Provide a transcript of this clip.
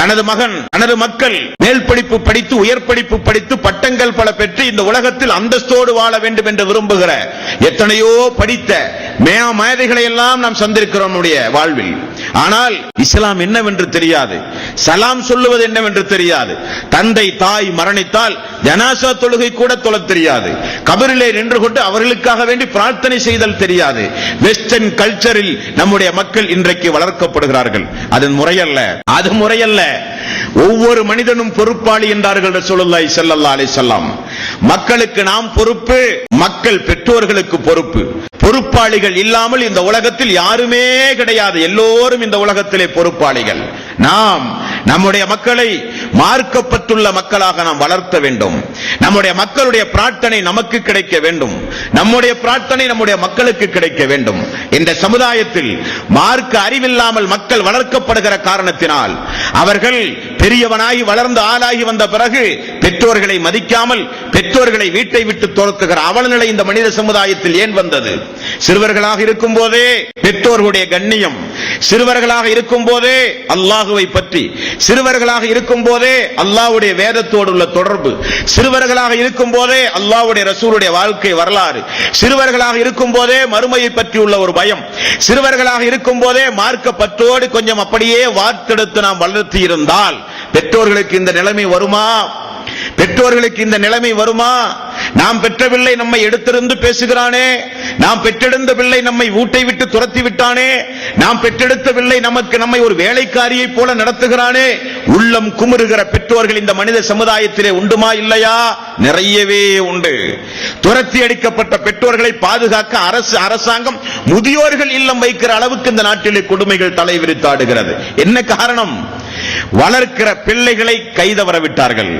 தனது மகன் தனது மக்கள் மேல் படிப்பு படித்து உயர் படிப்பு படித்து பட்டங்கள் பல பெற்று இந்த உலகத்தில் அந்தஸ்தோடு வாழ வேண்டும் என்று விரும்புகிற எத்தனையோ படித்த மேதைகளை எல்லாம் நாம் சந்திருக்கிறோம் நம்முடைய வாழ்வில். ஆனால் இஸ்லாம் என்னவென்று தெரியாது, சலாம் சொல்லுவது என்னவென்று தெரியாது, தந்தை தாய் மரணித்தால் ஜனாசா தொழுகை கூட தொழத் தெரியாது, கபரிலே நின்று கொண்டு அவர்களுக்காக வேண்டி பிரார்த்தனை செய்தல் தெரியாது. வெஸ்டர்ன் கல்ச்சரில் நம்முடைய மக்கள் இன்றைக்கு வளர்க்கப்படுகிறார்கள். அது முறையல்ல, அது முறையல்ல. ஒவ்வொரு மனிதனும் பொறுப்பாளி என்றார்கள் ரசூலுல்லாஹி ஸல்லல்லாஹு அலைஹி வஸல்லம். மக்களுக்கு நாம் பொறுப்பு, மக்கள் பெற்றோர்களுக்கு பொறுப்பு. பொறுப்பாளிகள் இல்லாமல் இந்த உலகத்தில் யாருமே கிடையாது. எல்லோரும் இந்த உலகத்திலே பொறுப்பாளிகள். நாம் நம்முடைய மக்களை மார்க்கப்பட்டுள்ள மக்களாக நாம் வளர்த்த வேண்டும். நம்முடைய மக்களுடைய பிரார்த்தனை நமக்கு கிடைக்க வேண்டும். நம்முடைய பிரார்த்தனை நம்முடைய மக்களுக்கு கிடைக்க வேண்டும். இந்த சமுதாயத்தில் மார்க்க அறிவில்லாமல் மக்கள் வளர்க்கப்படுகிற காரணத்தினால் அவர்கள் பெரியவனாகி வளர்ந்து ஆளாகி வந்த பிறகு பெற்றோர்களை மதிக்காமல் பெற்றோர்களை வீட்டை விட்டு துரத்துகிற அவலநிலை இந்த மனித சமுதாயத்தில் ஏன் வந்தது? சிறுவர்களாக இருக்கும் போதே பெற்றோர்களுடைய கண்ணியம், சிறுவர்களாக இருக்கும் போதே அல்லாஹுவை பற்றி, சிறுவர்களாக இருக்கும் போதே அல்லாஹ்வுடைய வேதத்தோடு உள்ள தொடர்பு, சிறுவர்களாக இருக்கும் போதே அல்லாஹ்வுடைய ரசூலுடைய வாழ்க்கை வரலாறு, சிறுவர்களாக இருக்கும் போதே மறுமையை பற்றி உள்ள ஒரு பயம், சிறுவர்களாக இருக்கும் போதே மார்க்க பற்றோடு கொஞ்சம் அப்படியே வார்த்தெடுத்து நாம் வளர்த்தி இருந்தால் பெற்றோர்களுக்கு இந்த நிலைமை வருமா? பெற்றோர்களுக்கு இந்த நிலைமை வருமா? நாம் பெற்ற பிள்ளை நம்மை எடுத்திருந்து பேசுகிறானே, நாம் பெற்றெடுத்த பிள்ளை நம்மை வீட்டை விட்டு துரத்தி விட்டானே, நாம் பெற்றெடுத்த பிள்ளை நம்மை ஒரு வேலைக்காரியை போல நடத்துகிறானே, உள்ளம் குமுறுகிற பெற்றோர்கள் இந்த மனித சமுதாயத்திலே உண்டுமா இல்லையா? நிறையவே உண்டு. துரத்தி அடிக்கப்பட்ட பெற்றோர்களை பாதுகாக்க அரசாங்கம் முதியோர்கள் இல்லம் வைக்கிற அளவுக்கு இந்த நாட்டிலே கொடுமைகள் தலைவிரித்தாடுகிறது. என்ன காரணம்? வளர்க்கிற பிள்ளைகளை கைதவற விட்டார்கள்.